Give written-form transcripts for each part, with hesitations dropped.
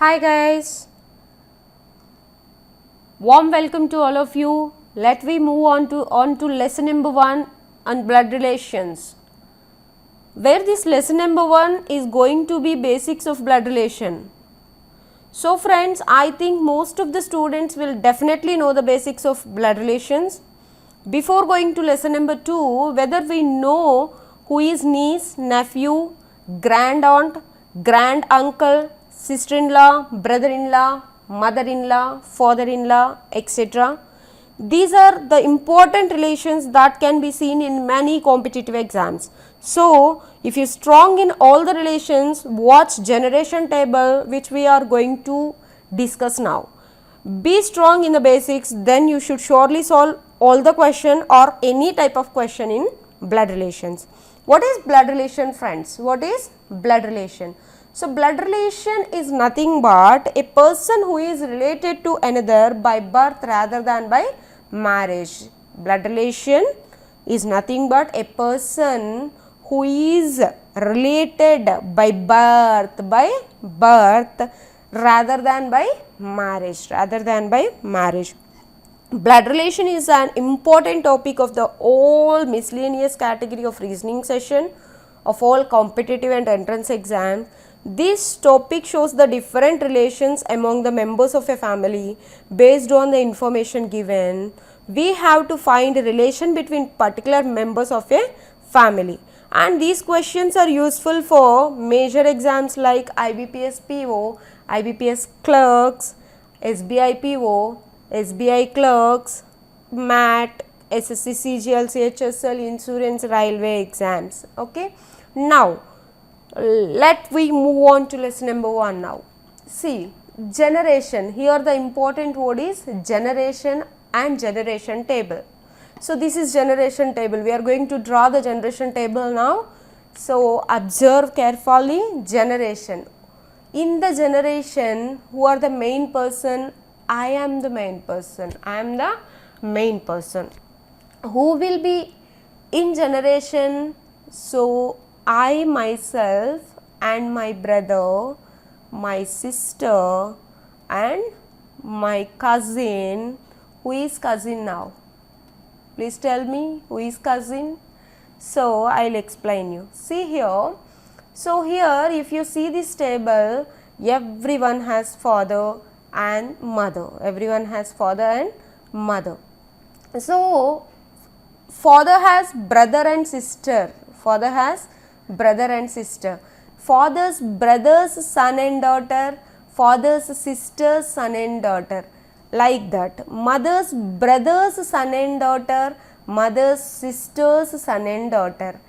Hi guys, warm welcome to all of you. Let we move on to lesson number 1 on blood relations. Where this lesson number 1 is going to be basics of blood relation. So friends, I think most of the students will definitely know the basics of blood relations. Before going to lesson number 2, whether we know who is niece, nephew, grand aunt, grand uncle, sister-in-law, brother-in-law, mother-in-law, father-in-law, etc. These are the important relations that can be seen in many competitive exams. So, if you are strong in all the relations, watch generation table which we are going to discuss now. Be strong in the basics, then you should surely solve all the question or any type of question in blood relations. What is blood relation, friends? What is blood relation? So, blood relation is nothing but a person who is related to another by birth rather than by marriage. Blood relation is nothing but a person who is related by birth rather than by marriage. Blood relation is an important topic of the all miscellaneous category of reasoning session of all competitive and entrance exams. This topic shows the different relations among the members of a family based on the information given. We have to find a relation between particular members of a family, and these questions are useful for major exams like IBPS PO, IBPS clerks, SBI PO, SBI clerks, MAT, SSC CGL, CHSL, insurance, railway exams. Okay. Now, let we move on to lesson number 1 now. See, generation. Here the important word is generation and generation table. So, this is generation table. We are going to draw the generation table now. So, observe carefully generation. In the generation, who are the main person? I am the main person. I am the main person. Who will be in generation? So, I myself and my brother, my sister and my cousin. Who is cousin now? Please tell me who is cousin. So, I will explain you. See here. So, here if you see this table, everyone has father and mother. Everyone has father and mother. So, father has brother and sister. Father has brother and sister. Father's brother's son and daughter. Father's sister's son and daughter. Like that. Mother's brother's son and daughter. Mother's sister's son and daughter.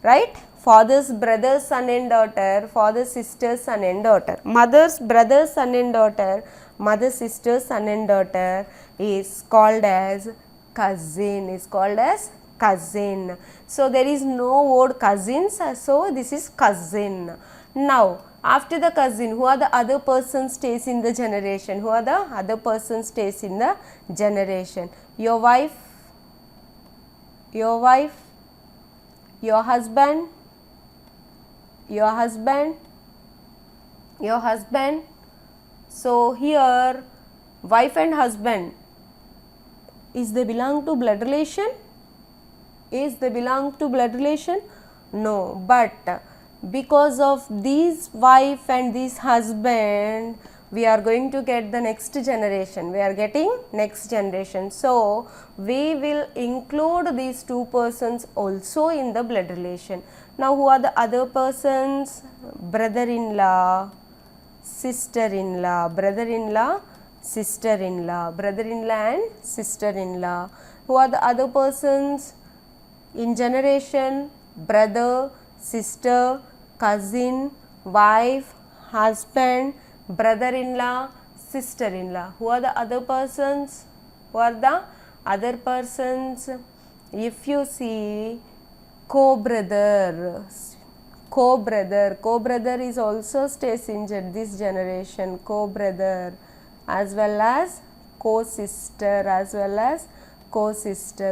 Right? Father's brother's son and daughter. Father's sister's son and daughter. Mother's brother's son and daughter. Mother's sister's son and daughter is called as cousin. Is called as cousin. So, there is no word cousins. So, this is cousin. Now, after the cousin, who are the other persons stays in the generation? Who are the other persons stays in the generation? Your wife, your husband, your husband. So, here wife and husband, is they belong to blood relation? Is they belong to blood relation? No, but because of this wife and this husband, we are going to get the next generation. We are getting next generation. So, we will include these two persons also in the blood relation. Now, who are the other persons? Brother-in-law, sister-in-law, brother-in-law, sister-in-law, brother-in-law and sister-in-law. Who are the other persons in generation? Brother, sister, cousin, wife, husband, brother-in-law, sister-in-law. Who are the other persons? Who are the other persons? If you see co-brother is also stays in this generation, co-brother as well as co-sister,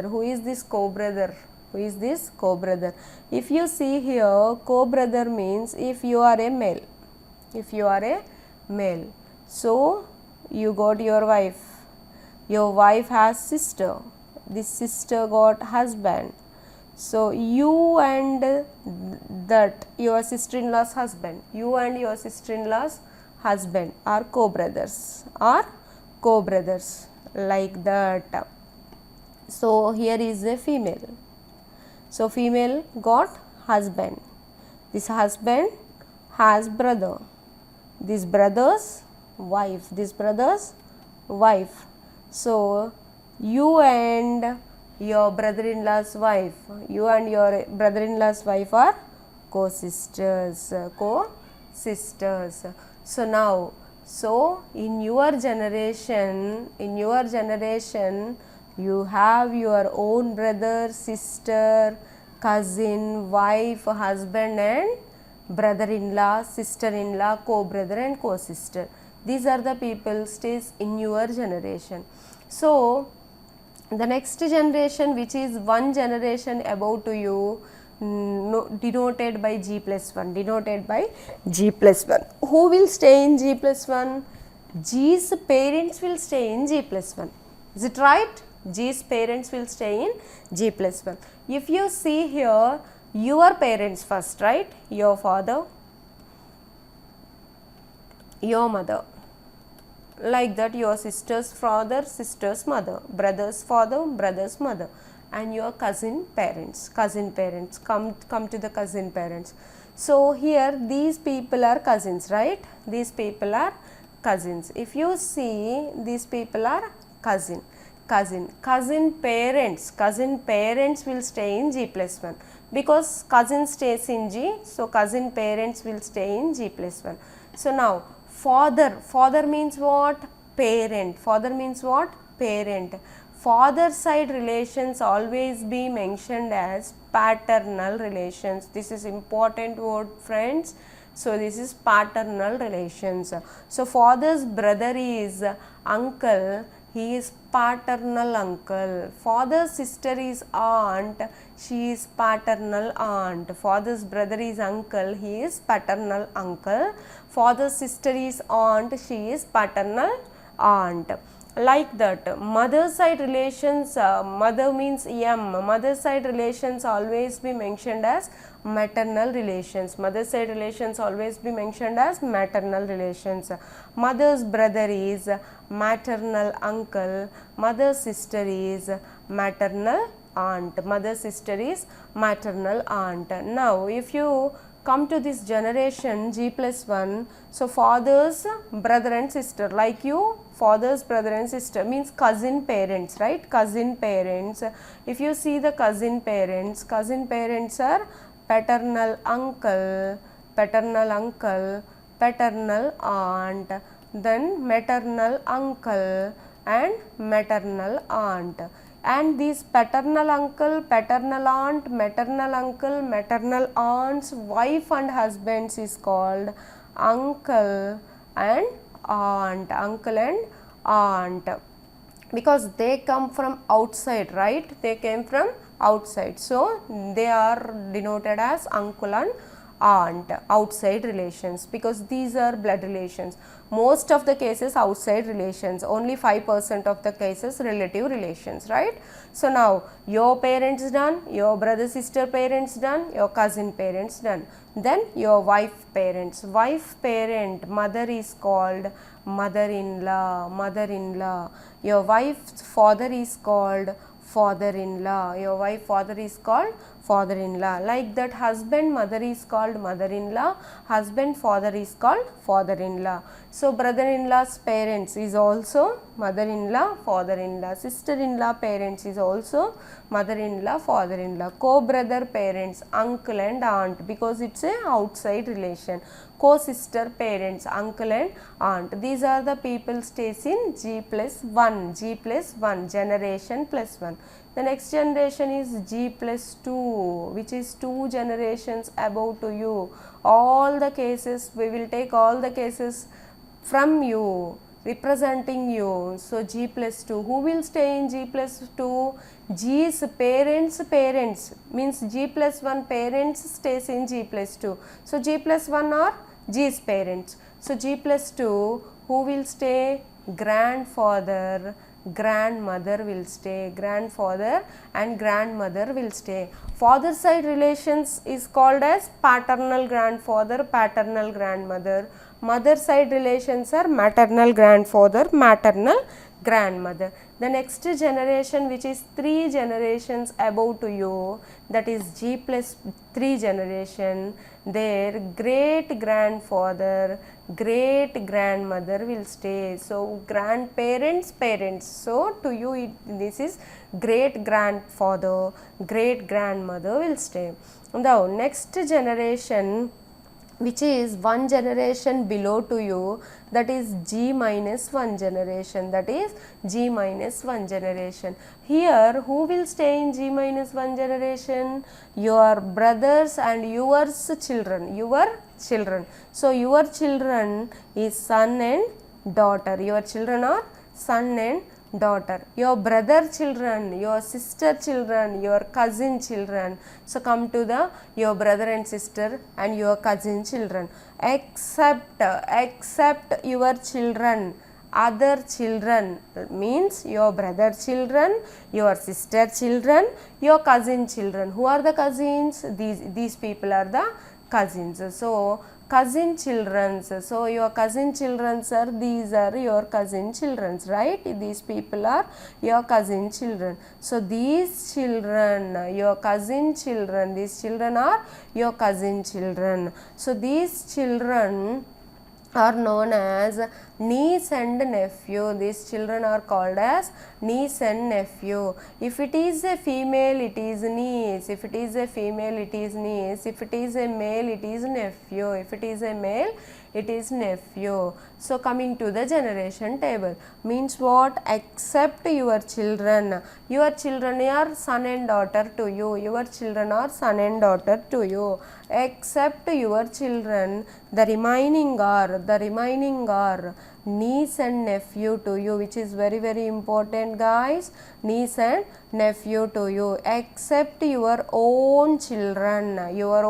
Who is this co-brother? Who is this co-brother? If you see here, co-brother means if you are a male. So you got your wife. Your wife has sister. This sister got husband. So you and that your sister-in-law's husband, you and your sister-in-law's husband are co-brothers, like that. So here is a female. So female got husband. This husband has brother. This brother's wife. This brother's wife. So you and your brother-in-law's wife. You and your brother-in-law's wife are co-sisters. Co-sisters. So now, so in your generation, you have your own brother, sister, cousin, wife, husband and brother-in-law, sister-in-law, co-brother and co-sister. These are the people stays in your generation. So the next generation, which is one generation above to you, denoted by G plus 1, denoted by G plus 1. Who will stay in G plus 1? G's parents will stay in G plus 1. Is it right? G's parents will stay in G plus 1. If you see here, your parents first, right? Your father, your mother, like that your sister's father, sister's mother, brother's father, brother's mother, and your cousin parents, come to the cousin parents. So here these people are cousins, right? These people are cousins. If you see, these people are cousin parents will stay in G plus 1 because cousin stays in G, so cousin parents will stay in G plus 1. So now father means what? Parent. Father means what? Parent. Father side relations always be mentioned as paternal relations. This is important word, friends. So this is paternal relations. So father's brother is uncle, he is paternal uncle. Father's sister is aunt, she is paternal aunt. Father's brother is uncle, he is paternal uncle. Father's sister is aunt, she is paternal aunt. Like that. Mother side relations, mother means M. Mother side relations always be mentioned as maternal relations. Mother side relations always be mentioned as maternal relations. Mother's brother is maternal uncle. Mother's sister is maternal aunt. Mother's sister is maternal aunt. Now, if you come to this generation G plus 1, so father's brother and sister, like you, father's brother and sister means cousin parents, right? Cousin parents. If you see the cousin parents are paternal uncle, paternal aunt, then maternal uncle and maternal aunt. And these paternal uncle, paternal aunt, maternal uncle, maternal aunt's wife and husbands is called uncle and aunt, because they come from outside, right? They came from outside, so they are denoted as uncle and aunt, outside relations, because these are blood relations. Most of the cases outside relations, only 5% of the cases relative relations, right? So now your parents done, your brother sister parents done, your cousin parents done, then your wife parents. Wife parent, mother is called mother-in-law. Your wife's father is called father-in-law. Your wife father is called father-in-law. Like that, husband mother is called mother-in-law, husband father is called father-in-law. So brother-in-law's parents is also mother-in-law, father-in-law. Sister-in-law parents is also mother-in-law, father-in-law. Co-brother parents, uncle and aunt, because it's a outside relation. Co-sister parents, uncle and aunt. These are the people stays in G plus 1, generation plus 1. The next generation is G plus 2, which is 2 generations above to you. All the cases, we will take all the cases from you, representing you. So G plus 2, who will stay in G plus 2? G's parents means G plus 1 parents stays in G plus 2. So G plus 1 are G's parents. So G plus 2, who will stay? Grandfather, grandmother will stay. Grandfather and grandmother will stay. Father side relations is called as paternal grandfather, paternal grandmother. Mother side relations are maternal grandfather, maternal grandmother. The next generation, which is 3 generations above to you, that is G plus 3 generation, their great grandfather, great grandmother will stay. So grandparents, parents. So to you this is great grandfather, great grandmother will stay. Now next generation, which is 1 generation below to you, that is G minus 1 generation, that is G minus 1 generation. Here who will stay in G minus 1 generation? Your brothers and yours children, your children. So your children is son and daughter, your children are son and daughter, your brother children, your sister children, your cousin children. So come to the your brother and sister and your cousin children, except your children, other children, means your brother children, your sister children, your cousin children. Who are the cousins? These people are the cousins. So cousin children's, so your cousin children's are, these are your cousin children's, right? These people are your cousin children. So these children, your cousin children, these children are your cousin children. So these children are known as niece and nephew. These children are called as niece and nephew. If it is a female, it is niece. If it is a female, it is niece. If it is a male, it is nephew. If it is a male, it is nephew. So coming to the generation table, means what? Except your children. Your children are son and daughter to you. Your children are son and daughter to you. Except your children, the remaining are niece and nephew to you, which is very very important, guys. Niece and nephew to you, except your own children, your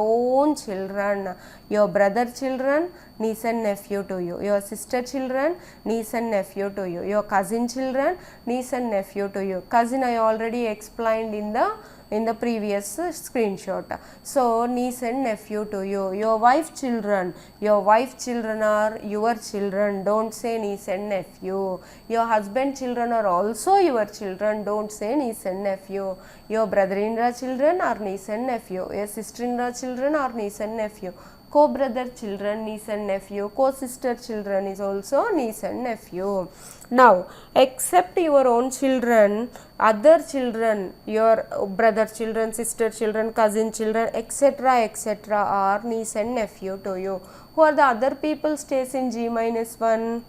brother children, niece and nephew to you, your sister children, niece and nephew to you, your cousin children, niece and nephew to you. Cousin I already explained in the previous screenshot. So niece and nephew to you. Your wife children are your children, don't say niece and nephew. Your husband children are also your children, don't say niece and nephew. Your brother-in-law children are niece and nephew. Your sister-in-law children are niece and nephew. Co-brother children, niece and nephew. Co-sister children is also niece and nephew. Now, except your own children, other children, your brother children, sister children, cousin children, etc. are niece and nephew to you. Who are the other people stays in G minus 1?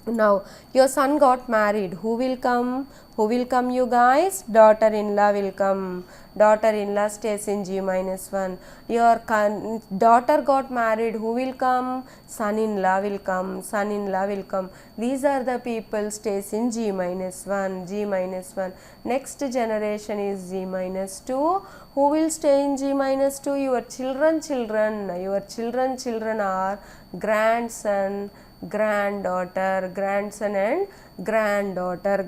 Now, your son got married. Who will come? Who will come, you guys? Daughter-in-law will come. Daughter-in-law stays in G minus 1. Your daughter got married. Who will come? Son-in-law will come. Son-in-law will come. These are the people stays in G minus 1. G minus 1. Next generation is G minus 2. Who will stay in G minus 2? Your children. Your children are grandson, granddaughter, grandson and granddaughter.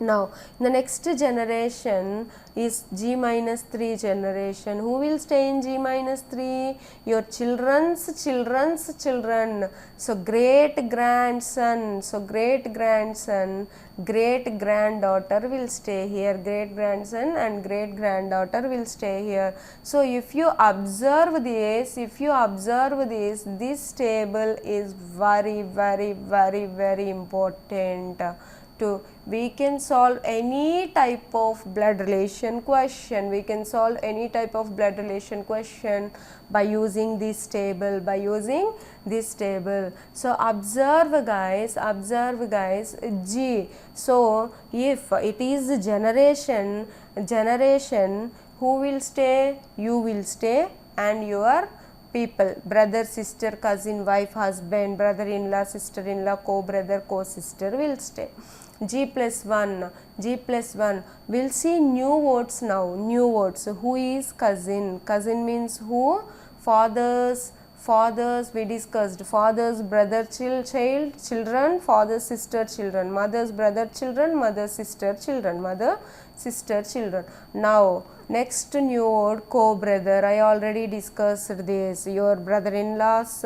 Now, the next generation is G minus 3 generation. Who will stay in G minus 3? Your children's children. So, great grandson, great granddaughter will stay here. Great grandson and great granddaughter will stay here. So, if you observe this, this table is very important. We can solve any type of blood relation question. By using this table. So observe guys, G. So if it is generation, who will stay? You will stay and your people, brother, sister, cousin, wife, husband, brother-in-law, sister-in-law, co-brother, co-sister will stay. G plus 1. We'll see new words now. Who is cousin? Cousin means who? Father's fathers we discussed, father's brother children, father's sister children, mother's brother children, mother's sister children, mother sister children. Now next new word co-brother. I already discussed this. Your brother-in-law's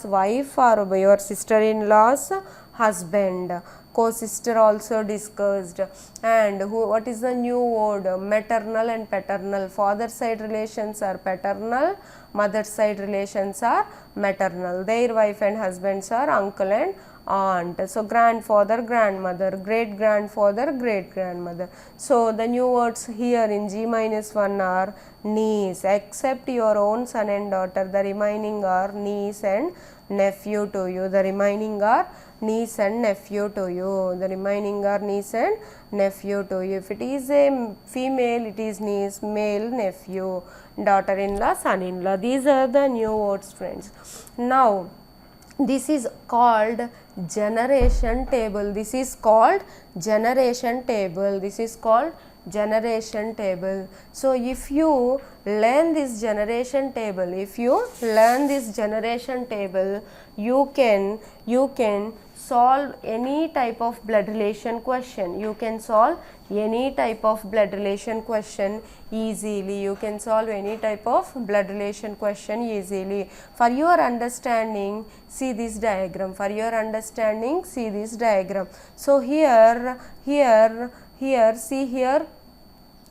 wife or your sister-in-law's husband. Co-sister also discussed. And what is the new word? Maternal and paternal. Father side relations are paternal, mother side relations are maternal. Their wife and husbands are uncle and aunt. So grandfather, grandmother, great grandfather, great grandmother. So the new words here in G-1 are niece, except your own son and daughter. The remaining are niece and nephew to you. The remaining are niece and nephew to you. The remaining are niece and nephew to you. If it is a female, it is niece, male, nephew, daughter-in-law, son-in-law. These are the new words, friends. Now this is called generation table. This is called generation table. This is called generation table. So if you learn this generation table, you can solve any type of blood relation question. You can solve any type of blood relation question easily. You can solve any type of blood relation question easily. For your understanding, see this diagram. For your understanding, see this diagram. So here see here,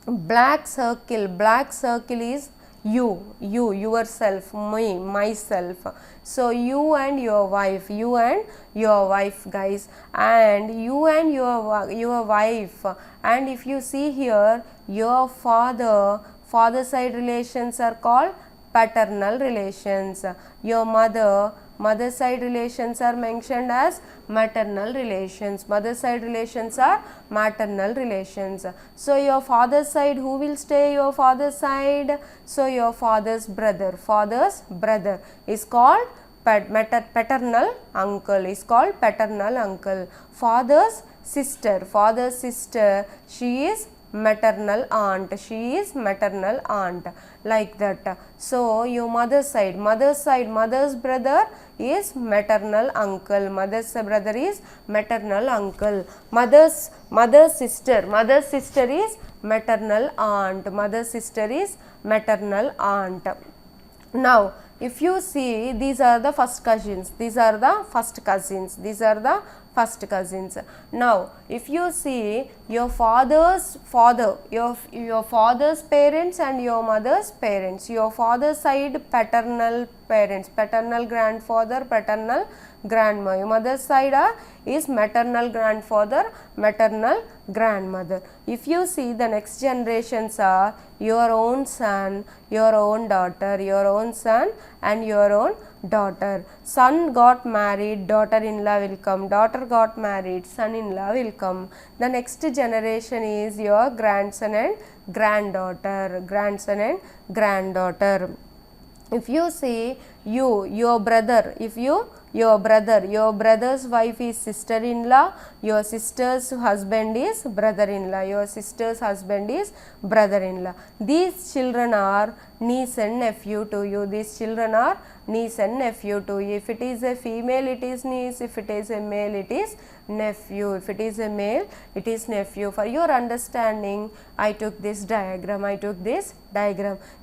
black circle is you, yourself, me, myself. So you and your wife, guys, and you and your wife. And if you see here, your father side relations are called paternal relations. Your mother side relations are mentioned as maternal relations. Mother side relations are maternal relations. So your father's side, who will stay your father's side? So your father's brother is called paternal uncle, is called paternal uncle. Father's sister, she is maternal aunt, like that. So your mother's brother is maternal uncle, mother's brother is maternal uncle. Mother's sister is maternal aunt, Now if you see, these are the first cousins. Now if you see your father's parents and your mother's parents, your father's side paternal parents, paternal grandfather, paternal grandma. Your mother's side is maternal grandfather, maternal grandmother. If you see, the next generations are your own son, your own daughter, your own son and your own daughter. Son got married, daughter-in-law will come. Daughter got married, son-in-law will come. The next generation is your grandson and granddaughter, If you see your brother's wife is sister-in-law, your sister's husband is brother-in-law, These children are niece and nephew to you. If it is a female, it is niece. If it is a male, it is nephew. For your understanding, I took this diagram.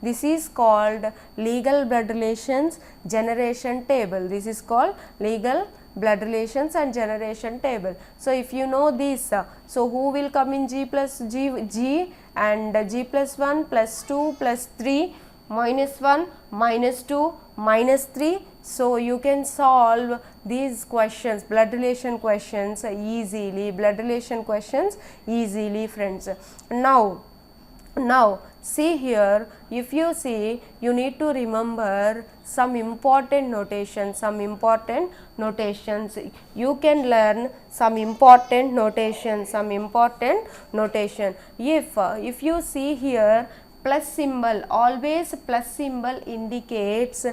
This is called legal blood relations generation table. This is called legal blood relations and generation table. So if you know this, so who will come in G and G plus 1 plus 2 plus 3 minus 1 minus 2 minus 3. So you can solve these questions, blood relation questions easily, friends. Now see here, if you see, you need to remember some important notations. You can learn some important notation. If you see here, plus symbol, always plus symbol indicates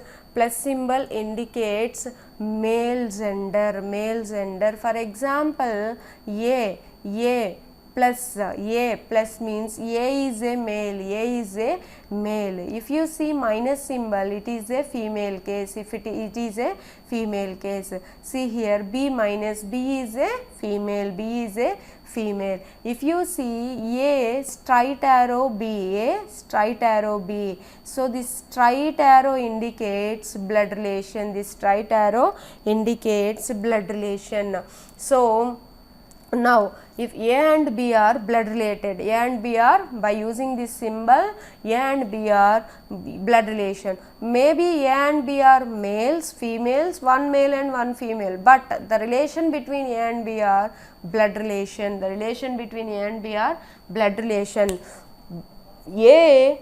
male gender. For example, plus A plus means A is a male, A is a male. If you see minus symbol, it is a female case. If it is a female case. See here B minus, B is a female, B is a female. If you see A straight arrow B, A straight arrow B. So this straight arrow indicates blood relation. This straight arrow indicates blood relation. So now if A and B are blood related, A and B are, by using this symbol, A and B are blood relation. Maybe A and B are males, females, one male and one female, but the relation between A and B are blood relation. The relation between A and B are blood relation. A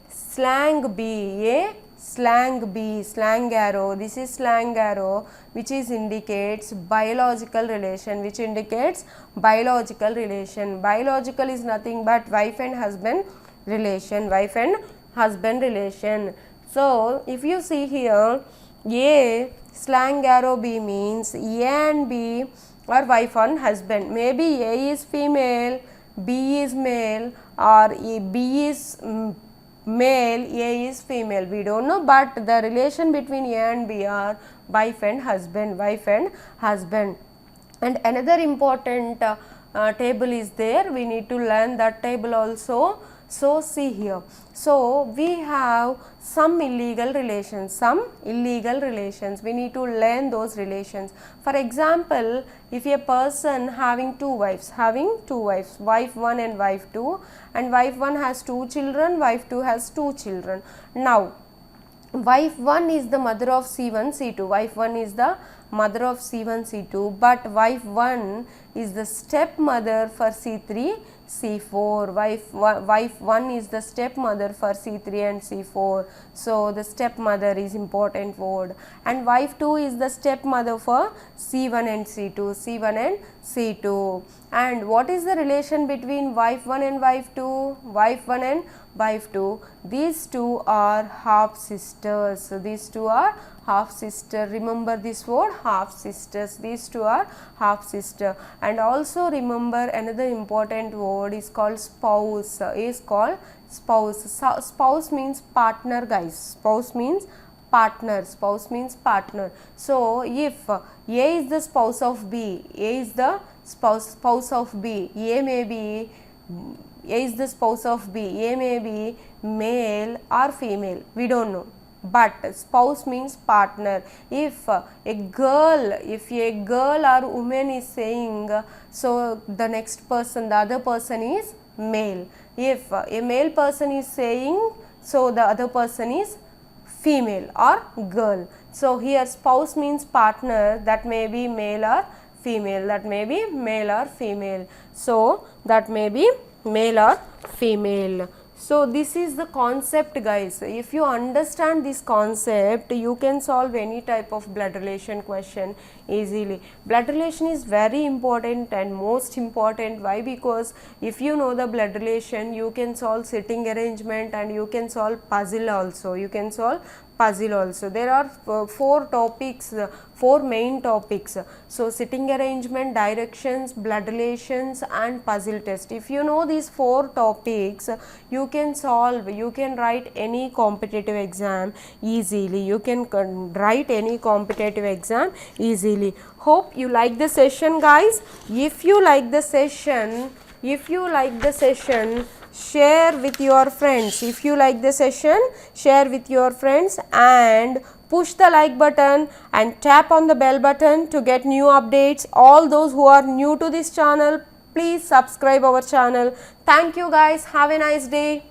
slang B, A slang B, slang arrow, this is slang arrow which is indicates biological relation, which indicates biological relation. Biological is nothing but wife and husband relation, wife and husband relation. So if you see here, A slang arrow B means A and B are wife and husband. Maybe A is female, B is male, or B is male, A is female, we don't know, but the relation between A and B are wife and husband, wife and husband. And another important table is there, we need to learn that table also. So see here, so we have some illegal relations, we need to learn those relations. For example, if a person having two wives, wife 1 and wife 2, and wife 1 has 2 children, wife 2 has 2 children. Now wife 1 is the mother of C1, C2, wife 1 is the mother of C1, C2, but wife 1 is the stepmother for C3, C4. Wife 1 is the stepmother for C3 and C4. So the stepmother is important word. And wife 2 is the stepmother for C1 and C2. And what is the relation between wife 1 and wife 2? Wife 1 and wife 2. These two are half sisters. So these two are half sister. Remember this word, half sisters. These two are half sister. And also remember another important word is called spouse. Spouse means partner, guys. Spouse means partner. So if A is the spouse of B, A is the spouse of B, A is the spouse of B, A may be male or female, we don't know, but spouse means partner. If a girl or woman is saying, so the next person, the other person is male. If a male person is saying, so the other person is female or girl. So here spouse means partner, that may be male or female, so that may be male or female. So this is the concept, guys. If you understand this concept, you can solve any type of blood relation question easily. Blood relation is very important and most important. Why? Because if you know the blood relation, you can solve sitting arrangement and you can solve puzzle also. There are four main topics. So sitting arrangement, directions, blood relations and puzzle test. If you know these 4 topics, you can write any competitive exam easily. Hope you like the session, guys. If you like the session, share with your friends. And push the like button and tap on the bell button to get new updates. All those who are new to this channel, please subscribe our channel. Thank you, guys. Have a nice day.